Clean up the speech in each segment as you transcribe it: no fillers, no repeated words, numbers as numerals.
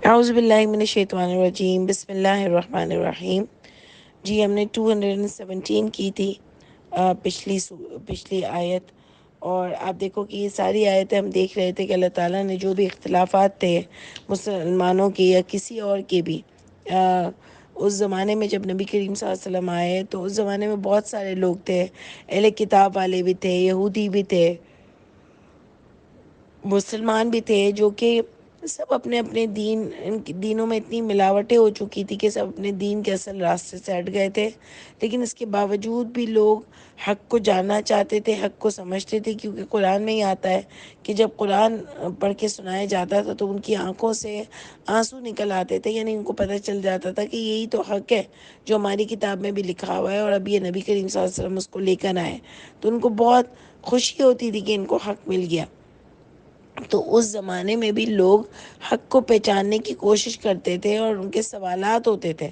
اعوذ باللہ من الشیطان الرجیم، بسم اللہ الرحمن الرحیم۔ جی ہم نے 217 کی تھی پچھلی آیت، اور آپ دیکھو کہ یہ ساری آیتیں ہم دیکھ رہے تھے کہ اللہ تعالیٰ نے جو بھی اختلافات تھے مسلمانوں کے یا کسی اور کے بھی، اس زمانے میں جب نبی کریم صلی اللہ علیہ وسلم آئے تو اس زمانے میں بہت سارے لوگ تھے، اہل کتاب والے بھی تھے، یہودی بھی تھے، مسلمان بھی تھے، جو کہ سب اپنے اپنے دینوں میں اتنی ملاوٹیں ہو چکی تھی کہ سب اپنے دین کے اصل راستے سے ہٹ گئے تھے۔ لیکن اس کے باوجود بھی لوگ حق کو جاننا چاہتے تھے، حق کو سمجھتے تھے، کیونکہ قرآن میں ہی آتا ہے کہ جب قرآن پڑھ کے سنایا جاتا تھا تو ان کی آنکھوں سے آنسو نکل آتے تھے، یعنی ان کو پتہ چل جاتا تھا کہ یہی تو حق ہے جو ہماری کتاب میں بھی لکھا ہوا ہے، اور اب یہ نبی کریم صلی اللہ علیہ وسلم اس کو لے کر آئے، تو ان کو بہت خوشی ہوتی تھی کہ ان کو حق مل گیا۔ تو اس زمانے میں بھی لوگ حق کو پہچاننے کی کوشش کرتے تھے، اور ان کے سوالات ہوتے تھے۔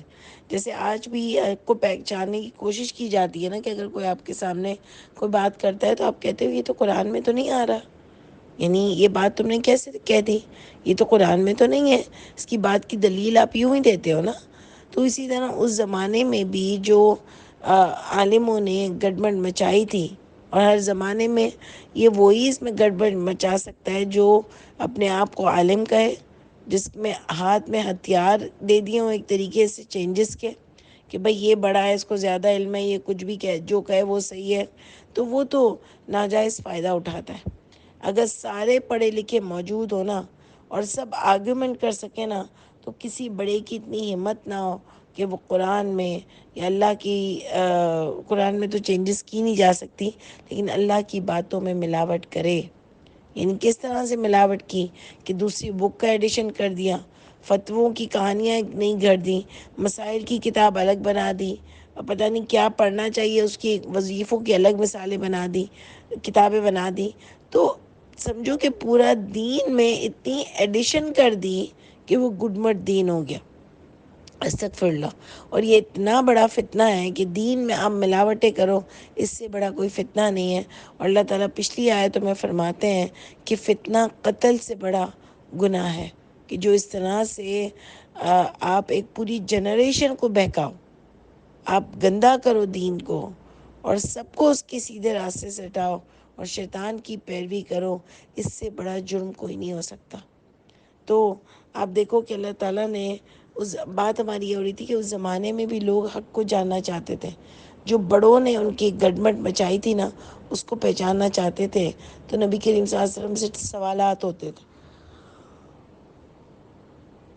جیسے آج بھی حق کو پہچاننے کی کوشش کی جاتی ہے نا، کہ اگر کوئی آپ کے سامنے کوئی بات کرتا ہے تو آپ کہتے ہو یہ تو قرآن میں تو نہیں آ رہا، یعنی یہ بات تم نے کیسے کہہ دی، یہ تو قرآن میں تو نہیں ہے، اس کی بات کی دلیل آپ یوں ہی دیتے ہو نا۔ تو اسی طرح اس زمانے میں بھی جو عالموں نے گڑبڑ مچائی تھی، اور ہر زمانے میں یہ وہی اس میں گڑبڑ مچا سکتا ہے جو اپنے آپ کو عالم کہے، جس میں ہاتھ میں ہتھیار دے دیے ہوں ایک طریقے سے چینجز کے، کہ بھئی یہ بڑا ہے، اس کو زیادہ علم ہے، یہ کچھ بھی جو کہے وہ صحیح ہے، تو وہ تو ناجائز فائدہ اٹھاتا ہے۔ اگر سارے پڑھے لکھے موجود ہو نا، اور سب آرگیومنٹ کر سکیں نا، تو کسی بڑے کی اتنی ہمت نہ ہو کہ وہ قرآن میں یا اللہ کی قرآن میں تو چینجز کی نہیں جا سکتی، لیکن اللہ کی باتوں میں ملاوٹ کرے۔ یعنی کس طرح سے ملاوٹ کی کہ دوسری بک کا ایڈیشن کر دیا، فتووں کی کہانیاں نہیں گھڑ دی، مسائل کی کتاب الگ بنا دی، اور پتہ نہیں کیا پڑھنا چاہیے اس کی وظیفوں کی الگ مثالیں بنا دی، کتابیں بنا دی۔ تو سمجھو کہ پورا دین میں اتنی ایڈیشن کر دی کہ وہ گڈمٹ دین ہو گیا، استغفر اللہ۔ اور یہ اتنا بڑا فتنہ ہے کہ دین میں آپ ملاوٹیں کرو، اس سے بڑا کوئی فتنہ نہیں ہے۔ اور اللہ تعالیٰ پچھلی آیتوں میں فرماتے ہیں کہ فتنہ قتل سے بڑا گناہ ہے، کہ جو اس طرح سے آپ ایک پوری جنریشن کو بہکاؤ، آپ گندا کرو دین کو، اور سب کو اس کے سیدھے راستے سے ہٹاؤ، اور شیطان کی پیروی کرو، اس سے بڑا جرم کوئی نہیں ہو سکتا۔ تو آپ دیکھو کہ اللہ تعالیٰ نے اس بات ہماری یہ ہو رہی تھی کہ اس زمانے میں بھی لوگ حق کو جاننا چاہتے تھے، جو بڑوں نے ان کی گڑبڑ مچائی تھی نا اس کو پہچاننا چاہتے تھے، تو نبی کریم صلی اللہ علیہ وسلم سے سوالات ہوتے تھے،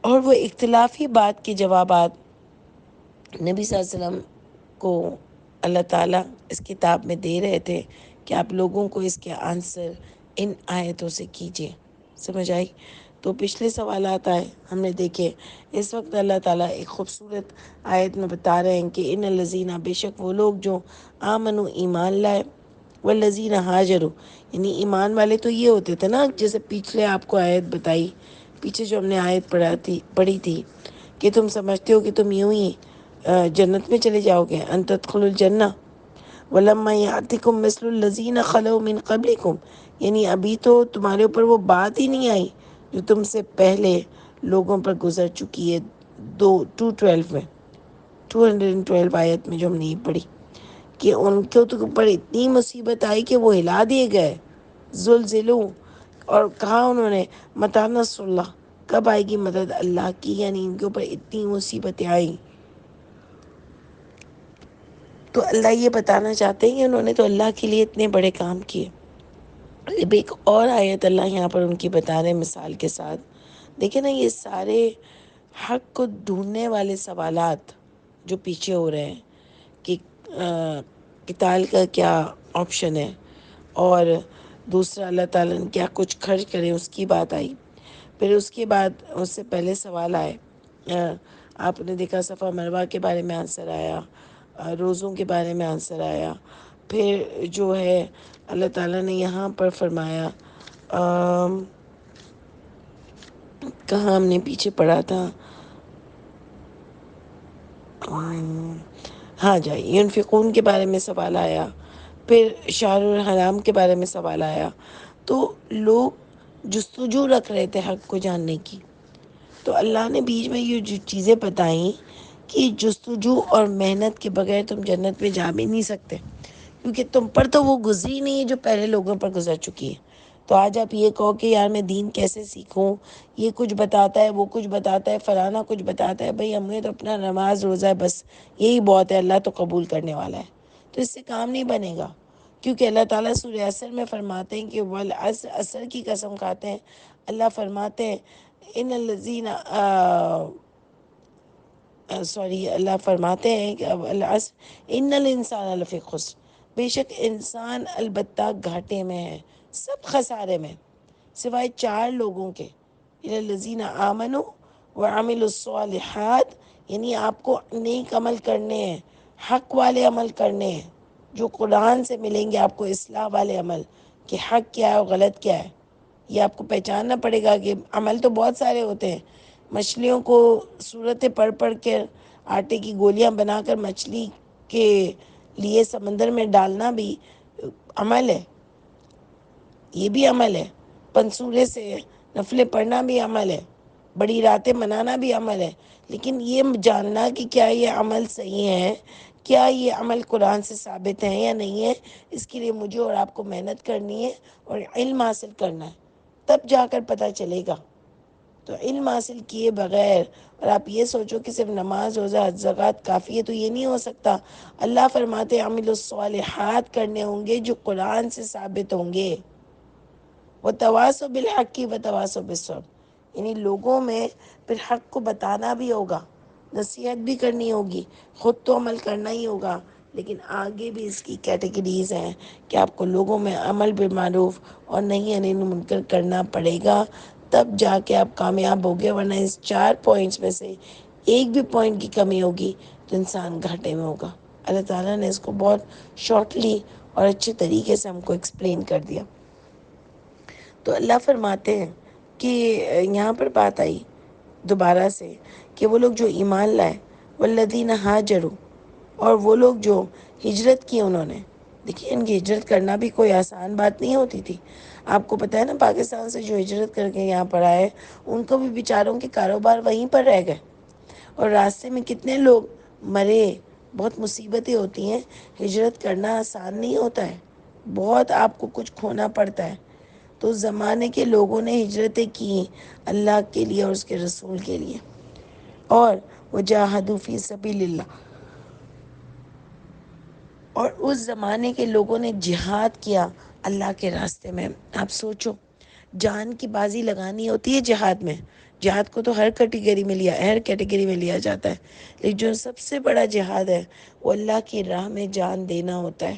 اور وہ اختلافی بات کے جوابات نبی صلی اللہ علیہ وسلم کو اللہ تعالیٰ اس کتاب میں دے رہے تھے کہ آپ لوگوں کو اس کے آنسر ان آیتوں سے کیجیے۔ سمجھ آئی؟ تو پچھلے سوالات آئے ہم نے دیکھے، اس وقت اللہ تعالیٰ ایک خوبصورت آیت میں بتا رہے ہیں کہ ان الذین، بے شک وہ لوگ جو آمنو ایمان لائے، والذین ہاجروا، یعنی ایمان والے تو یہ ہوتے تھے نا، جیسے پیچھے آپ کو آیت بتائی، پیچھے جو ہم نے آیت پڑھی تھی کہ تم سمجھتے ہو کہ تم یوں ہی جنت میں چلے جاؤ گے، ان تدخلوا الجنہ ولما یاتکم مثل الذین خلو من قبلکم، یعنی ابھی تو تمہارے اوپر وہ بات ہی نہیں آئی جو تم سے پہلے لوگوں پر گزر چکی ہے۔ 212 میں 212 آیت میں جو ہم نے یہ پڑھی کہ ان کے اوپر اتنی مصیبت آئی کہ وہ ہلا دیے گئے، زلزلوں، اور کہا انہوں نے متی نصر اللہ، کب آئے گی مدد اللہ کی، یعنی ان کے اوپر اتنی مصیبتیں آئیں۔ تو اللہ یہ بتانا چاہتے ہیں کہ انہوں نے تو اللہ کے لیے اتنے بڑے کام کیے۔ اب ایک اور آیت اللہ یہاں پر ان کی بتا رہے ہیں مثال کے ساتھ، دیکھیں نا، یہ سارے حق کو ڈھونڈنے والے سوالات جو پیچھے ہو رہے ہیں کہ قتال کا کیا آپشن ہے، اور دوسرا اللہ تعالیٰ نے کیا کچھ خرچ کرے اس کی بات آئی، پھر اس کے بعد اس سے پہلے سوال آئے، آپ نے دیکھا صفا مروہ کے بارے میں آنسر آیا، روزوں کے بارے میں آنسر آیا، پھر جو ہے اللہ تعالیٰ نے یہاں پر فرمایا، کہاں ہم نے پیچھے پڑھا تھا، ہاں جائے ینفقون کے بارے میں سوال آیا، پھر شہر الحرام کے بارے میں سوال آیا۔ تو لوگ جستجو رکھ رہے تھے حق کو جاننے کی، تو اللہ نے بیچ میں یہ جو چیزیں بتائیں کہ جستجو اور محنت کے بغیر تم جنت میں جا بھی نہیں سکتے، کیونکہ تم پر تو وہ گزری نہیں ہے جو پہلے لوگوں پر گزر چکی ہے۔ تو آج آپ یہ کہو کہ یار میں دین کیسے سیکھوں، یہ کچھ بتاتا ہے، وہ کچھ بتاتا ہے، فلانا کچھ بتاتا ہے، بھئی ہم نے تو اپنا نماز روزہ ہے، بس یہی بہت ہے، اللہ تو قبول کرنے والا ہے۔ تو اس سے کام نہیں بنے گا، کیونکہ اللہ تعالیٰ سورہ عصر میں فرماتے ہیں کہ والعصر، عصر کی قسم کھاتے ہیں، اللہ فرماتے ہیں ان الذین سوری اللہ فرماتے ہیں کہ والعصر ان الانسان لفی خسر، بے شک انسان البتہ گھاٹے میں ہے، سب خسارے میں، سوائے 4 لوگوں کے، الا الذین آمنوا وعملوا الصالحات، یعنی آپ کو نیک عمل کرنے ہیں، حق والے عمل کرنے ہیں، جو قرآن سے ملیں گے آپ کو، اصلاح والے عمل کہ حق کیا ہے اور غلط کیا ہے، یہ آپ کو پہچاننا پڑے گا۔ کہ عمل تو بہت سارے ہوتے ہیں، مچھلیوں کو صورتیں پڑھ پڑھ کے آٹے کی گولیاں بنا کر مچھلی کے لیے سمندر میں ڈالنا بھی عمل ہے، یہ بھی عمل ہے، پنسورے سے نفلیں پڑھنا بھی عمل ہے، بڑی راتیں منانا بھی عمل ہے، لیکن یہ جاننا کہ کیا یہ عمل صحیح ہے، کیا یہ عمل قرآن سے ثابت ہے یا نہیں ہے، اس کے لیے مجھے اور آپ کو محنت کرنی ہے اور علم حاصل کرنا ہے، تب جا کر پتہ چلے گا۔ تو علم حاصل کیے بغیر اور آپ یہ سوچو کہ صرف نماز روزہ حج زکوٰۃ کافی ہے، تو یہ نہیں ہو سکتا۔ اللہ فرماتے عامل الصالحات کرنے ہوں گے جو قرآن سے ثابت ہوں گے، وتواصوا بالحق وتواصوا بالصبر، یعنی لوگوں میں پھر حق کو بتانا بھی ہوگا، نصیحت بھی کرنی ہوگی، خود تو عمل کرنا ہی ہوگا، لیکن آگے بھی اس کی کیٹیگریز ہیں کہ آپ کو لوگوں میں عمل بالمعروف اور نہی عن المنکر کرنا پڑے گا، تب جا کے آپ کامیاب ہوگے، ورنہ اس 4 پوائنٹس میں سے ایک بھی پوائنٹ کی کمی ہوگی تو انسان گھاٹے میں ہوگا۔ اللہ تعالیٰ نے اس کو بہت شارٹلی اور اچھے طریقے سے ہم کو ایکسپلین کر دیا۔ تو اللہ فرماتے ہیں کہ یہاں پر بات آئی دوبارہ سے کہ وہ لوگ جو ایمان لائے، والذین ہاجروا، اور وہ لوگ جو ہجرت کی انہوں نے، دیکھیے ان کی ہجرت کرنا بھی کوئی آسان بات نہیں ہوتی تھی۔ آپ کو پتہ ہے نا، پاکستان سے جو ہجرت کر کے یہاں پر آئے ان کو بھی بیچاروں کے کاروبار وہیں پر رہ گئے، اور راستے میں کتنے لوگ مرے، بہت مصیبتیں ہوتی ہیں۔ ہجرت کرنا آسان نہیں ہوتا ہے، بہت آپ کو کچھ کھونا پڑتا ہے۔ تو اس زمانے کے لوگوں نے ہجرتیں کی اللہ کے لیے اور اس کے رسول کے لیے، اور وجاہدوا فی سبیل اللہ، اور اس زمانے کے لوگوں نے جہاد کیا اللہ کے راستے میں۔ آپ سوچو، جان کی بازی لگانی ہوتی ہے جہاد میں، جہاد کو تو ہر کیٹیگری میں لیا جاتا ہے، لیکن جو سب سے بڑا جہاد ہے وہ اللہ کی راہ میں جان دینا ہوتا ہے،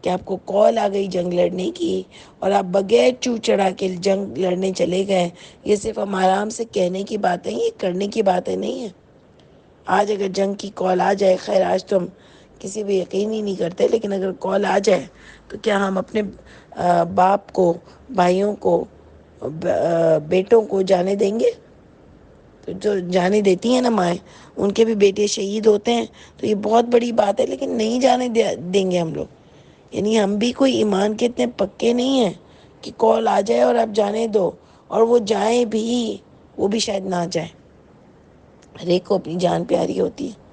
کہ آپ کو کال آ گئی جنگ لڑنے کی اور آپ بغیر چو چڑھا کے جنگ لڑنے چلے گئے۔ یہ صرف ہم آرام سے کہنے کی باتیں، یہ کرنے کی باتیں نہیں ہیں۔ آج اگر جنگ کی کال آ جائے، خیر آج تو ہم کسی پہ یقین ہی نہیں کرتے، لیکن اگر کال آ جائے تو کیا ہم اپنے باپ کو، بھائیوں کو، بیٹوں کو جانے دیں گے؟ تو جو جانے دیتی ہیں نا مائیں، ان کے بھی بیٹے شہید ہوتے ہیں، تو یہ بہت بڑی بات ہے، لیکن نہیں جانے دیں گے ہم لوگ۔ یعنی ہم بھی کوئی ایمان کے اتنے پکے نہیں ہیں کہ کال آ جائے اور آپ جانے دو، اور وہ جائیں بھی، وہ بھی شاید نہ جائیں۔ ہر ایک کو اپنی جان پیاری ہوتی ہے،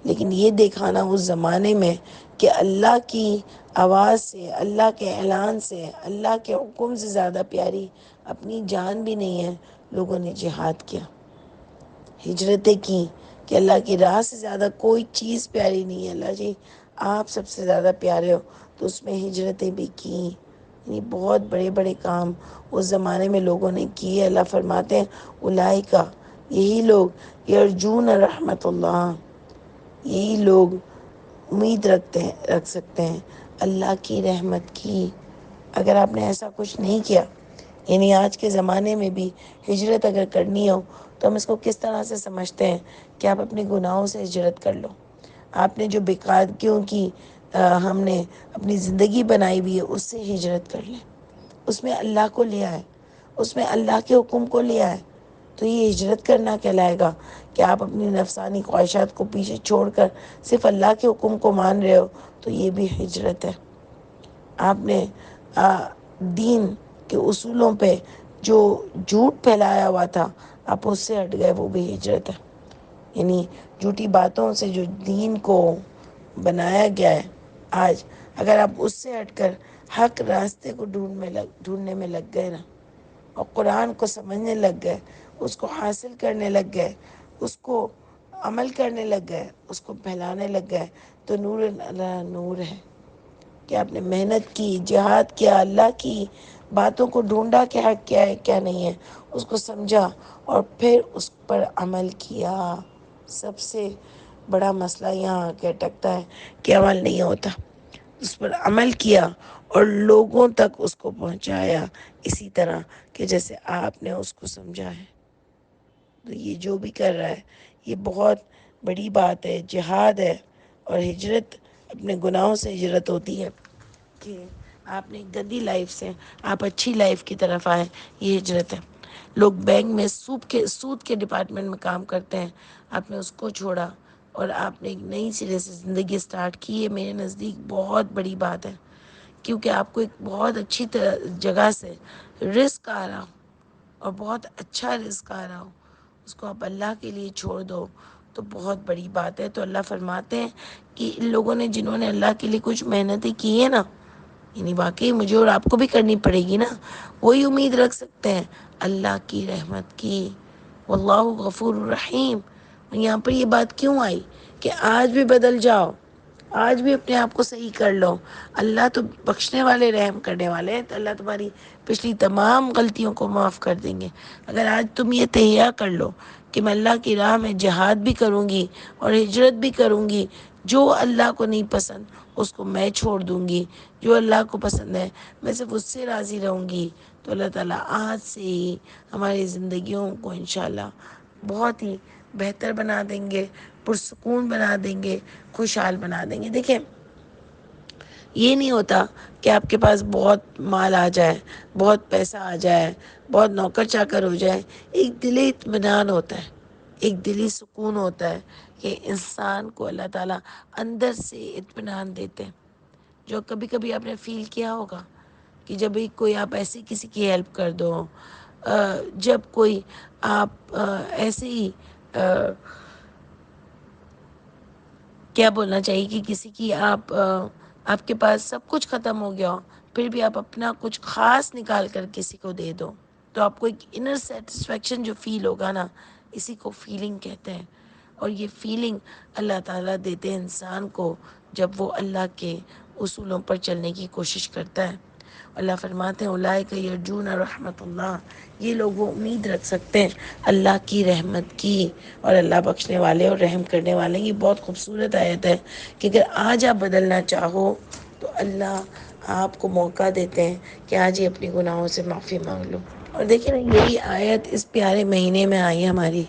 لیکن یہ دکھانا اس زمانے میں کہ اللہ کی آواز سے، اللہ کے اعلان سے، اللہ کے حکم سے زیادہ پیاری اپنی جان بھی نہیں ہے، لوگوں نے جہاد کیا، ہجرتیں کی، کہ اللہ کی راہ سے زیادہ کوئی چیز پیاری نہیں ہے، اللہ جی آپ سب سے زیادہ پیارے ہو، تو اس میں ہجرتیں بھی کی، یعنی بہت بڑے بڑے کام اس زمانے میں لوگوں نے کیے۔ اللہ فرماتے ہیں اولئک، یہی لوگ یرجون رحمت اللہ، یہی لوگ امید رکھ سکتے ہیں اللہ کی رحمت کی۔ اگر آپ نے ایسا کچھ نہیں کیا، یعنی آج کے زمانے میں بھی ہجرت اگر کرنی ہو تو ہم اس کو کس طرح سے سمجھتے ہیں کہ آپ اپنے گناہوں سے ہجرت کر لو، آپ نے جو بیکارگیوں کی ہم نے اپنی زندگی بنائی ہوئی ہے اس سے ہجرت کر لیں، اس میں اللہ کو لیا ہے، اس میں اللہ کے حکم کو لیا ہے، تو یہ ہجرت کرنا کہلائے گا کہ آپ اپنی نفسانی خواہشات کو پیچھے چھوڑ کر صرف اللہ کے حکم کو مان رہے ہو، تو یہ بھی ہجرت ہے۔ آپ نے دین کے اصولوں پہ جو جھوٹ پھیلایا ہوا تھا، آپ اس سے ہٹ گئے، وہ بھی ہجرت ہے. یعنی جھوٹی باتوں سے جو دین کو بنایا گیا ہے آج، اگر آپ اس سے ہٹ کر حق راستے کو ڈھونڈنے میں لگ گئے نا، اور قرآن کو سمجھنے لگ گئے، اس کو حاصل کرنے لگ گئے، اس کو عمل کرنے لگ گئے، اس کو پھیلانے لگ گئے، تو نور اللہ نور ہے. کہ آپ نے محنت کی، جہاد کیا، اللہ کی باتوں کو ڈھونڈا کہ حق کیا ہے کیا نہیں ہے، اس کو سمجھا اور پھر اس پر عمل کیا. سب سے بڑا مسئلہ یہاں آ کے اٹکتا ہے کہ عمل نہیں ہوتا. اس پر عمل کیا اور لوگوں تک اس کو پہنچایا اسی طرح کہ جیسے آپ نے اس کو سمجھا ہے. تو یہ جو بھی کر رہا ہے یہ بہت بڑی بات ہے، جہاد ہے. اور ہجرت اپنے گناہوں سے ہجرت ہوتی ہے کہ آپ نے گندی لائف سے آپ اچھی لائف کی طرف آئے، یہ ہجرت ہے. لوگ بینک میں سود کے ڈپارٹمنٹ میں کام کرتے ہیں، آپ نے اس کو چھوڑا اور آپ نے ایک نئی سرے سے زندگی سٹارٹ کی ہے. میرے نزدیک بہت بڑی بات ہے، کیونکہ آپ کو ایک بہت اچھی جگہ سے رزق آ رہا ہو اور بہت اچھا رزق آ رہا ہو، اس کو آپ اللہ کے لیے چھوڑ دو تو بہت بڑی بات ہے. تو اللہ فرماتے ہیں کہ ان لوگوں نے جنہوں نے اللہ کے لیے کچھ محنتیں کی ہیں نا، یعنی واقعی مجھے اور آپ کو بھی کرنی پڑے گی نا، وہی امید رکھ سکتے ہیں اللہ کی رحمت کی. واللہ غفور الرحیم. یہاں پر یہ بات کیوں آئی کہ آج بھی بدل جاؤ، آج بھی اپنے آپ کو صحیح کر لو. اللہ تو بخشنے والے، رحم کرنے والے ہیں، تو اللہ تمہاری پچھلی تمام غلطیوں کو معاف کر دیں گے. اگر آج تم یہ تہیہ کر لو کہ میں اللہ کی راہ میں جہاد بھی کروں گی اور ہجرت بھی کروں گی، جو اللہ کو نہیں پسند اس کو میں چھوڑ دوں گی، جو اللہ کو پسند ہے میں صرف اس سے راضی رہوں گی، تو اللہ تعالیٰ آج سے ہی ہماری زندگیوں کو انشاءاللہ بہت ہی بہتر بنا دیں گے، پرسکون بنا دیں گے، خوشحال بنا دیں گے. دیکھیں، یہ نہیں ہوتا کہ آپ کے پاس بہت مال آ جائے، بہت پیسہ آ جائے، بہت نوکر چاکر ہو جائے. ایک دلی اطمینان ہوتا ہے، ایک دلی سکون ہوتا ہے کہ انسان کو اللہ تعالیٰ اندر سے اطمینان دیتے ہیں. جو کبھی کبھی آپ نے فیل کیا ہوگا کہ جب بھی کوئی آپ ایسی کسی کی ہیلپ کر دو، جب کوئی آپ ایسے ہی کیا بولنا چاہیے کہ کسی کی آپ کے پاس سب کچھ ختم ہو گیا ہو، پھر بھی آپ اپنا کچھ خاص نکال کر کسی کو دے دو، تو آپ کو ایک انر سیٹسفیکشن جو فیل ہوگا نا، اسی کو فیلنگ کہتے ہیں. اور یہ فیلنگ اللہ تعالیٰ دیتے ہیں انسان کو جب وہ اللہ کے اصولوں پر چلنے کی کوشش کرتا ہے. اللہ فرماتے ہیں اولئک یرجون رحمت اللہ، یہ لوگ وہ امید رکھ سکتے ہیں اللہ کی رحمت کی، اور اللہ بخشنے والے اور رحم کرنے والے. یہ بہت خوبصورت آیت ہے کہ اگر آج آپ بدلنا چاہو تو اللہ آپ کو موقع دیتے ہیں کہ آج ہی اپنی گناہوں سے معافی مانگ لو. اور دیکھیں نا، یہی آیت اس پیارے مہینے میں آئی ہے ہماری،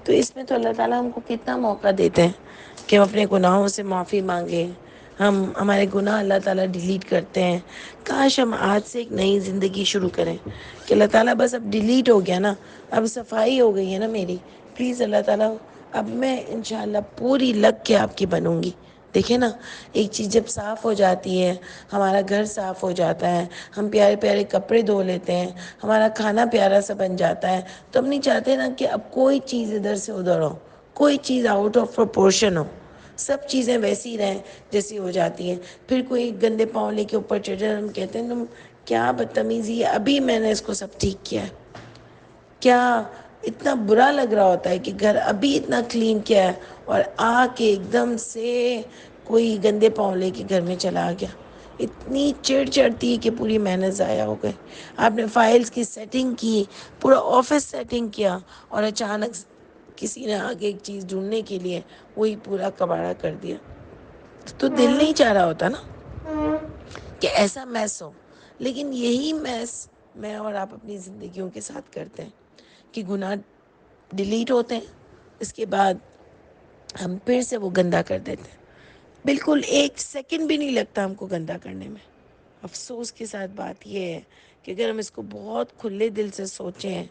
تو اس میں تو اللہ تعالیٰ ہم کو کتنا موقع دیتے ہیں کہ ہم اپنے گناہوں سے معافی مانگیں. ہمارے گناہ اللہ تعالیٰ ڈیلیٹ کرتے ہیں. کاش ہم آج سے ایک نئی زندگی شروع کریں کہ اللہ تعالیٰ بس اب ڈیلیٹ ہو گیا نا، اب صفائی ہو گئی ہے نا میری، پلیز اللہ تعالیٰ اب میں انشاءاللہ پوری لگ کے آپ کی بنوں گی. دیکھیں نا، ایک چیز جب صاف ہو جاتی ہے، ہمارا گھر صاف ہو جاتا ہے، ہم پیارے پیارے کپڑے دھو لیتے ہیں، ہمارا کھانا پیارا سا بن جاتا ہے، تو ہم نہیں چاہتے نا کہ اب کوئی چیز ادھر سے ادھر ہو، کوئی چیز آؤٹ آف پروپورشن ہو، سب چیزیں ویسی رہیں جیسی ہو جاتی ہیں. پھر کوئی گندے پاؤں لے کے اوپر چڑھ جائے، ہم کہتے ہیں تم کیا بدتمیزی ہے، ابھی میں نے اس کو سب ٹھیک کیا ہے. کیا اتنا برا لگ رہا ہوتا ہے کہ گھر ابھی اتنا کلین کیا ہے اور آ کے ایک دم سے کوئی گندے پاؤں لے کے گھر میں چلا گیا. اتنی چڑ چڑھتی ہے کہ پوری محنت ضائع ہو گئی. آپ نے فائلز کی سیٹنگ کی، پورا آفس سیٹنگ کیا، اور اچانک کسی نے آگے ایک چیز ڈھونڈنے کے لیے وہی پورا کباڑا کر دیا. تو دل نہیں چاہ رہا ہوتا نا کہ ایسا میس ہو. لیکن یہی میس میں اور آپ اپنی زندگیوں کے ساتھ کرتے ہیں کہ گناہ ڈیلیٹ ہوتے ہیں، اس کے بعد ہم پھر سے وہ گندا کر دیتے ہیں. بالکل ایک سیکنڈ بھی نہیں لگتا ہم کو گندا کرنے میں. افسوس کے ساتھ بات یہ ہے کہ اگر ہم اس کو بہت کھلے دل سے سوچیں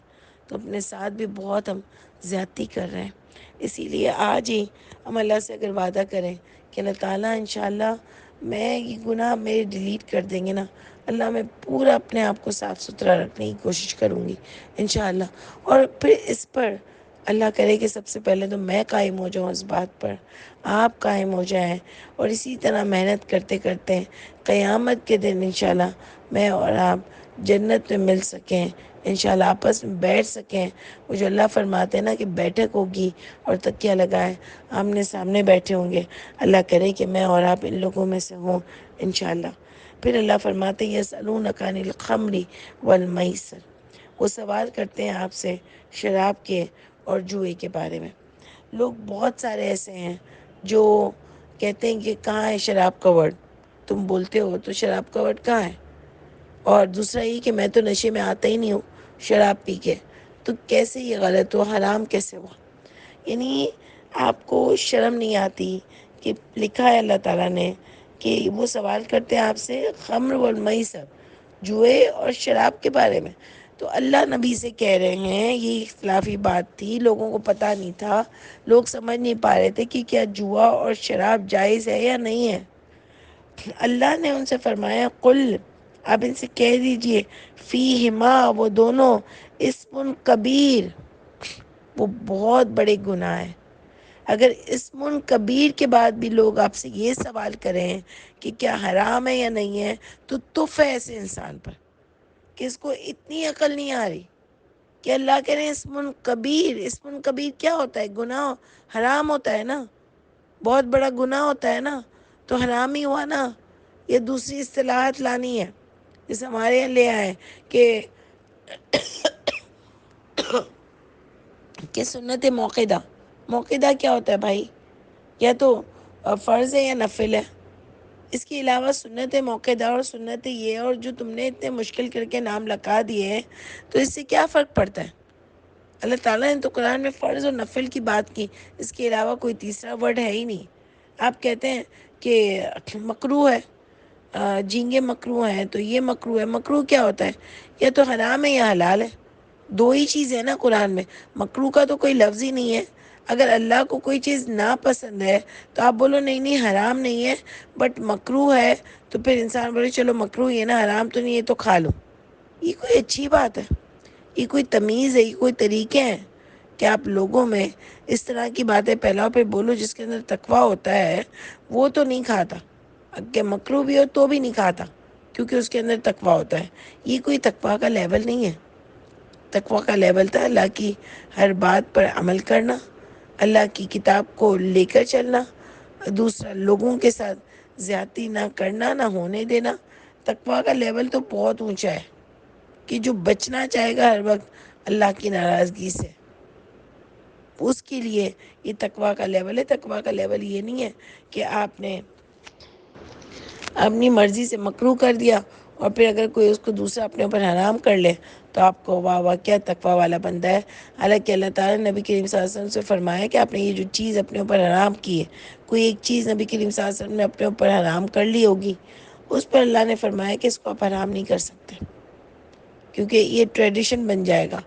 تو اپنے ساتھ بھی بہت ہم زیادتی کر رہے ہیں. اسی لیے آج ہی ہم اللہ سے اگر وعدہ کریں کہ اللہ تعالیٰ انشاءاللہ میں یہ گناہ میرے ڈیلیٹ کر دیں گے نا، اللہ میں پورا اپنے آپ کو صاف ستھرا رکھنے کی کوشش کروں گی انشاءاللہ۔ اور پھر اس پر اللہ کرے کہ سب سے پہلے تو میں قائم ہو جاؤں اس بات پر، آپ قائم ہو جائیں، اور اسی طرح محنت کرتے کرتے قیامت کے دن انشاءاللہ میں اور آپ جنت میں مل سکیں، انشاءاللہ آپس میں بیٹھ سکیں۔ وہ جو اللہ فرماتے ہیں نا کہ بیٹھک ہوگی اور تکیہ لگائے آمنے سامنے بیٹھے ہوں گے، اللہ کرے کہ میں اور آپ ان لوگوں میں سے ہوں انشاءاللہ۔ پھر اللہ فرماتے ہیں یسألونک عن الخمر والمیسر، وہ سوال کرتے ہیں آپ سے شراب کے اور جوئے کے بارے میں۔ لوگ بہت سارے ایسے ہیں جو کہتے ہیں کہ کہاں ہے شراب کا ورڈ، تم بولتے ہو تو شراب کا ورڈ کہاں ہے؟ اور دوسرا یہ کہ میں تو نشے میں آتا ہی نہیں ہوں شراب پی کے، تو کیسے یہ غلط ہو، حرام کیسے ہوا؟ یعنی آپ کو شرم نہیں آتی کہ لکھا ہے اللہ تعالیٰ نے کہ وہ سوال کرتے ہیں آپ سے خمر والمیسر، جوئے اور شراب کے بارے میں۔ تو اللہ نبی سے کہہ رہے ہیں، یہ اختلافی بات تھی، لوگوں کو پتہ نہیں تھا، لوگ سمجھ نہیں پا رہے تھے کہ کیا جوا اور شراب جائز ہے یا نہیں ہے۔ اللہ نے ان سے فرمایا قل، آپ ان سے کہہ دیجئے فیہما، وہ دونوں اسم کبیر، وہ بہت بڑے گناہ ہیں۔ اگر اسم کبیر کے بعد بھی لوگ آپ سے یہ سوال کریں کہ کیا حرام ہے یا نہیں ہے، تو تف ہے ایسے انسان پر کہ اس کو اتنی عقل نہیں آ رہی کہ اللہ کہہ رہے ہیں اسم کبیر۔ اسم کبیر کیا ہوتا ہے؟ گناہ حرام ہوتا ہے نا، بہت بڑا گناہ ہوتا ہے نا، تو حرام ہی ہوا نا۔ یہ دوسری اصطلاحات لانی ہے، جیسے ہمارے یہاں لے آئے کہ سنت موقدہ، موقدہ کیا ہوتا ہے بھائی؟ یا تو فرض ہے یا نفل ہے، اس کے علاوہ سنت موقدہ اور سنت یہ، اور جو تم نے اتنے مشکل کر کے نام لگا دیے ہیں، تو اس سے کیا فرق پڑتا ہے؟ اللہ تعالیٰ نے تو قرآن میں فرض اور نفل کی بات کی، اس کے علاوہ کوئی تیسرا ورڈ ہے ہی نہیں۔ آپ کہتے ہیں کہ مکروہ ہے، جھینگے مکروہ ہیں، تو یہ مکروہ ہے۔ مکروہ کیا ہوتا ہے؟ یا تو حرام ہے یا حلال ہے، دو ہی چیز ہے نا قرآن میں۔ مکروہ کا تو کوئی لفظ ہی نہیں ہے۔ اگر اللہ کو کوئی چیز ناپسند ہے تو آپ بولو نہیں نہیں حرام نہیں ہے بٹ مکروہ ہے، تو پھر انسان بولے چلو مکروہ ہے نا، حرام تو نہیں ہے تو کھا لو۔ یہ کوئی اچھی بات ہے؟ یہ کوئی تمیز ہے؟ یہ کوئی طریقے ہیں کہ آپ لوگوں میں اس طرح کی باتیں پھیلاؤ پہ بولو؟ جس کے اندر تقویٰ ہوتا ہے وہ تو نہیں کھاتا، کہ مکروہ بھی ہو تو بھی نہیں کھاتا، کیونکہ اس کے اندر تقویٰ ہوتا ہے۔ یہ کوئی تقویٰ کا لیول نہیں ہے۔ تقویٰ کا لیول تھا اللہ کی ہر بات پر عمل کرنا، اللہ کی کتاب کو لے کر چلنا، دوسرا لوگوں کے ساتھ زیادتی نہ کرنا، نہ ہونے دینا۔ تقویٰ کا لیول تو بہت اونچا ہے کہ جو بچنا چاہے گا ہر وقت اللہ کی ناراضگی سے، اس کے لیے یہ تقویٰ کا لیول ہے۔ تقویٰ کا لیول یہ نہیں ہے کہ آپ نے اپنی مرضی سے مکروہ کر دیا اور پھر اگر کوئی اس کو دوسرا اپنے اوپر حرام کر لے تو آپ کو واہ واہ کیا تقویٰ والا بندہ ہے۔ حالانکہ اللہ تعالیٰ نے نبی کریم صلی اللہ علیہ وسلم سے فرمایا کہ آپ نے یہ جو چیز اپنے اوپر حرام کی ہے، کوئی ایک چیز نبی کریم صلی اللہ علیہ وسلم نے اپنے اوپر حرام کر لی ہوگی، اس پر اللہ نے فرمایا کہ اس کو آپ حرام نہیں کر سکتے، کیونکہ یہ ٹریڈیشن بن جائے گا۔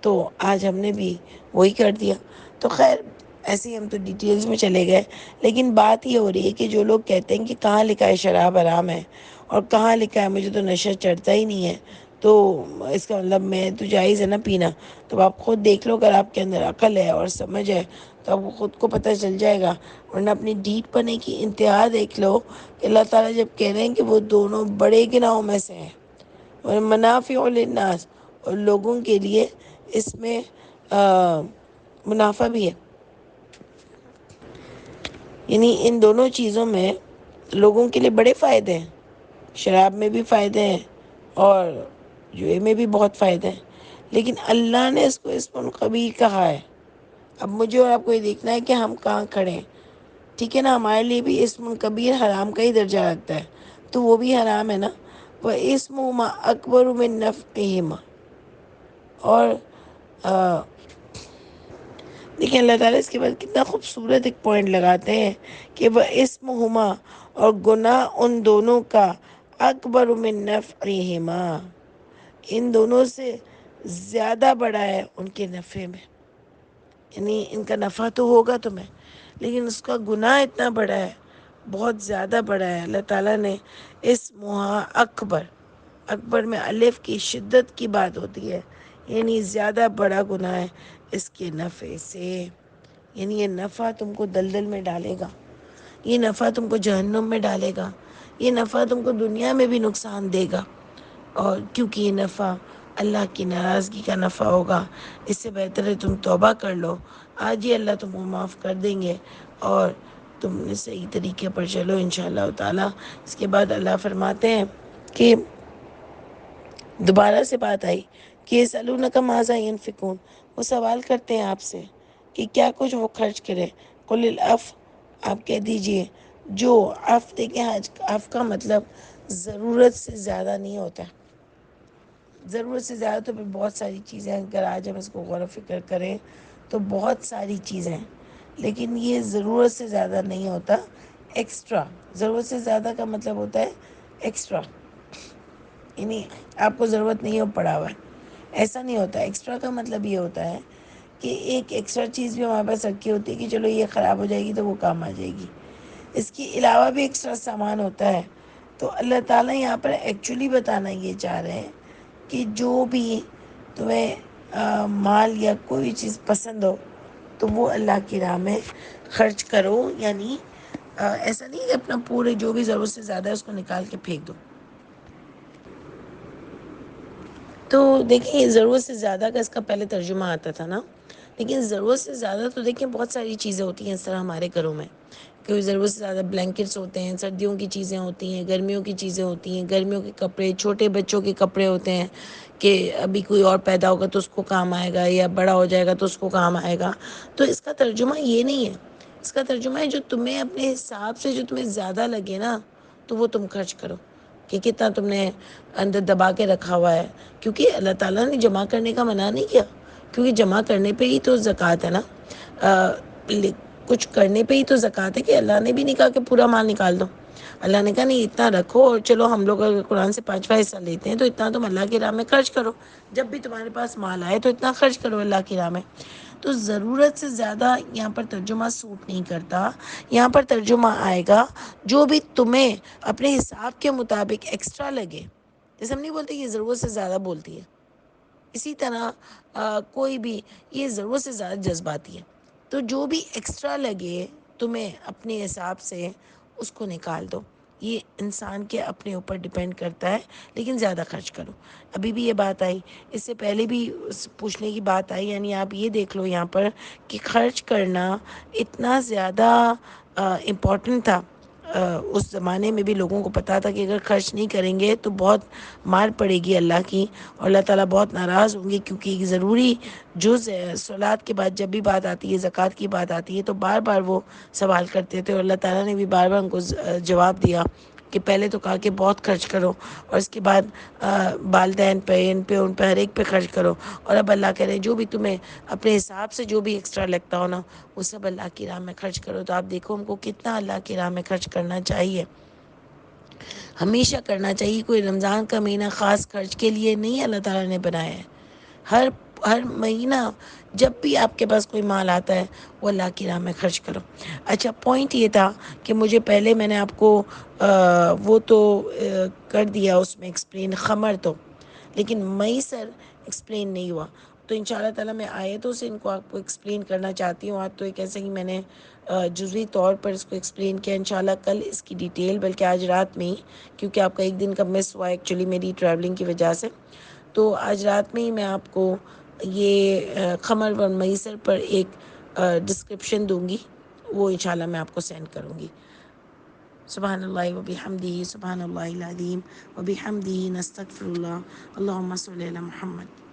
تو آج ہم نے بھی وہی کر دیا۔ تو خیر ایسے ہی ہم تو ڈیٹیلز میں چلے گئے، لیکن بات یہ ہو رہی ہے کہ جو لوگ کہتے ہیں کہ کہاں لکھا ہے شراب حرام ہے اور کہاں لکھا ہے مجھے تو نشہ چڑھتا ہی نہیں ہے، تو اس کا مطلب میں تو جائز ہے نا پینا۔ تو آپ خود دیکھ لو، اگر آپ کے اندر عقل ہے اور سمجھ ہے تو آپ کو خود کو پتہ چل جائے گا، ورنہ اپنی ڈیٹ پنے کی انتہا دیکھ لو کہ اللہ تعالیٰ جب کہہ رہے ہیں کہ وہ دونوں بڑے گناہوں میں سے ہیں، اور منافع للناس، اور لوگوں کے لیے اس میں منافع بھی ہے، یعنی ان دونوں چیزوں میں لوگوں کے لیے بڑے فائدے ہیں۔ شراب میں بھی فائدے ہیں اور جوئے میں بھی بہت فائدے ہیں، لیکن اللہ نے اس کو اسم کبیر کہا ہے۔ اب مجھے اور آپ کو یہ دیکھنا ہے کہ ہم کہاں کھڑے ہیں، ٹھیک ہے نا؟ ہمارے لیے بھی اسم کبیر حرام کا ہی درجہ رکھتا ہے، تو وہ بھی حرام ہے نا۔ وہ اسمہما اکبر من نفعہما، اور دیکھیں اللہ تعالیٰ اس کے بعد کتنا خوبصورت ایک پوائنٹ لگاتے ہیں کہ وہ اسمہما، اور گناہ ان دونوں کا، اکبر من نفعہما، ان دونوں سے زیادہ بڑا ہے ان کے نفع میں، یعنی ان کا نفع تو ہوگا تمہیں لیکن اس کا گناہ اتنا بڑا ہے، بہت زیادہ بڑا ہے۔ اللہ تعالیٰ نے اسمہا اکبر، اکبر میں الف کی شدت کی بات ہوتی ہے، یعنی زیادہ بڑا گناہ ہے اس کے نفع سے، یعنی یہ نفع تم کو دلدل میں ڈالے گا، یہ نفع تم کو جہنم میں ڈالے گا، یہ نفع تم کو دنیا میں بھی نقصان دے گا، اور کیونکہ یہ نفع اللہ کی ناراضگی کا نفع ہوگا۔ اس سے بہتر ہے تم توبہ کر لو، آج ہی اللہ تم کو معاف کر دیں گے اور تم نے صحیح طریقے پر چلو انشاءاللہ تعالی۔ اس کے بعد اللہ فرماتے ہیں کہ دوبارہ سے بات آئی کہ یسألونک ماذا ینفقون، وہ سوال کرتے ہیں آپ سے کہ کیا کچھ وہ خرچ کرے، قل العفو، آپ کہہ دیجئے جو عفو، دیکھیں آج عفو کا مطلب ضرورت سے زیادہ نہیں ہوتا ہے، ضرورت سے زیادہ تو پھر بہت ساری چیزیں ہیں، اگر آج ہم اس کو غور و فکر کریں تو بہت ساری چیزیں ہیں، لیکن یہ ضرورت سے زیادہ نہیں ہوتا، ایکسٹرا، ضرورت سے زیادہ کا مطلب ہوتا ہے ایکسٹرا، یعنی آپ کو ضرورت نہیں ہو پڑا ہوا ہے، ایسا نہیں ہوتا۔ ایکسٹرا کا مطلب یہ ہوتا ہے کہ ایک ایکسٹرا چیز بھی ہمارے پاس رکھی ہوتی ہے کہ چلو یہ خراب ہو جائے گی تو وہ کام آ جائے گی، اس کے علاوہ بھی ایکسٹرا سامان ہوتا ہے۔ تو اللہ تعالیٰ یہاں پر ایکچولی بتانا یہ چاہ رہے ہیں کہ جو بھی تمہیں مال یا کوئی بھی چیز پسند ہو تو وہ اللہ کی راہ میں خرچ کرو، یعنی ایسا نہیں کہ اپنا پورے جو بھی ضرورت سے زیادہ ہے اس کو نکال کے پھینک دو۔ تو دیکھیں ضرورت سے زیادہ کا اس کا پہلے ترجمہ آتا تھا نا، لیکن ضرورت سے زیادہ تو دیکھیں بہت ساری چیزیں ہوتی ہیں اس طرح ہمارے گھروں میں، کوئی ضرورت سے زیادہ بلینکٹس ہوتے ہیں، سردیوں کی چیزیں ہوتی ہیں، گرمیوں کی چیزیں ہوتی ہیں، گرمیوں کے کپڑے، چھوٹے بچوں کے کپڑے ہوتے ہیں کہ ابھی کوئی اور پیدا ہوگا تو اس کو کام آئے گا، یا بڑا ہو جائے گا تو اس کو کام آئے گا۔ تو اس کا ترجمہ یہ نہیں ہے، اس کا ترجمہ ہے جو تمہیں اپنے حساب سے جو تمہیں زیادہ لگے نا تو وہ تم خرچ کرو، کہ کتنا تم نے اندر دبا کے رکھا ہوا ہے، کیونکہ اللہ تعالیٰ نے جمع کرنے کا منع نہیں کیا، کیونکہ جمع کرنے پہ ہی تو زکوٰۃ ہے نا، کچھ کرنے پہ ہی تو زکوٰۃ ہے، کہ اللہ نے بھی نہیں کہا کہ پورا مال نکال دو، اللہ نے کہا نہیں اتنا رکھو، اور چلو ہم لوگ اگر قرآن سے 5واں حصہ لیتے ہیں تو اتنا تم اللہ کی راہ میں خرچ کرو، جب بھی تمہارے پاس مال آئے تو اتنا خرچ کرو اللہ کی راہ میں۔ تو ضرورت سے زیادہ یہاں پر ترجمہ سوٹ نہیں کرتا، یہاں پر ترجمہ آئے گا جو بھی تمہیں اپنے حساب کے مطابق ایکسٹرا لگے، جیسے ہم نہیں بولتے یہ ضرورت سے زیادہ بولتی ہے، اسی طرح کوئی بھی یہ ضرورت سے زیادہ جذباتی ہے، تو جو بھی ایکسٹرا لگے تمہیں اپنے حساب سے اس کو نکال دو، یہ انسان کے اپنے اوپر ڈیپینڈ کرتا ہے، لیکن زیادہ خرچ کرو۔ ابھی بھی یہ بات آئی، اس سے پہلے بھی پوچھنے کی بات آئی، یعنی آپ یہ دیکھ لو یہاں پر کہ خرچ کرنا اتنا زیادہ امپورٹنٹ تھا، اس زمانے میں بھی لوگوں کو پتہ تھا کہ اگر خرچ نہیں کریں گے تو بہت مار پڑے گی اللہ کی، اور اللہ تعالیٰ بہت ناراض ہوں گے، کیونکہ ایک ضروری جز ہے صلات کے بعد جب بھی بات آتی ہے، زکوٰۃ کی بات آتی ہے تو بار بار وہ سوال کرتے تھے، اور اللہ تعالیٰ نے بھی بار بار ان کو جواب دیا کہ پہلے تو کہا کہ بہت خرچ کرو، اور اس کے بعد والدین پہ، ان پہ، ان پہ، ہر ایک پہ خرچ کرو، اور اب اللہ کہہ رہے ہیں جو بھی تمہیں اپنے حساب سے جو بھی ایکسٹرا لگتا ہو نا وہ سب اللہ کی راہ میں خرچ کرو۔ تو آپ دیکھو ہم کو کتنا اللہ کی راہ میں خرچ کرنا چاہیے، ہمیشہ کرنا چاہیے، کوئی رمضان کا مہینہ خاص خرچ کے لیے نہیں اللہ تعالیٰ نے بنایا ہے، ہر ہر مہینہ جب بھی آپ کے پاس کوئی مال آتا ہے وہ اللہ کی راہ میں خرچ کرو۔ اچھا پوائنٹ یہ تھا کہ مجھے پہلے میں نے آپ کو وہ تو کر دیا اس میں ایکسپلین خمر تو، لیکن میسر ایکسپلین نہیں ہوا، تو ان شاء اللہ تعالیٰ میں آیتوں سے ان کو آپ کو ایکسپلین کرنا چاہتی ہوں۔ آج تو ایک ایسے ہی میں نے جزوی طور پر اس کو ایکسپلین کیا، انشاءاللہ کل اس کی ڈیٹیل، بلکہ آج رات میں ہی، کیونکہ آپ کا ایک دن کا مس ہوا ایکچولی میری ٹریولنگ کی وجہ سے، تو آج رات میں ہی میں آپ کو یہ خمر و میسر پر ایک ڈسکرپشن دوں گی، وہ انشاءاللہ میں آپ کو سینڈ کروں گی۔ سبحان اللہ و بحمدہ، سبحان اللہ العظیم و بحمدہ، نستغفر اللہ، اللہم صلی علی محمد۔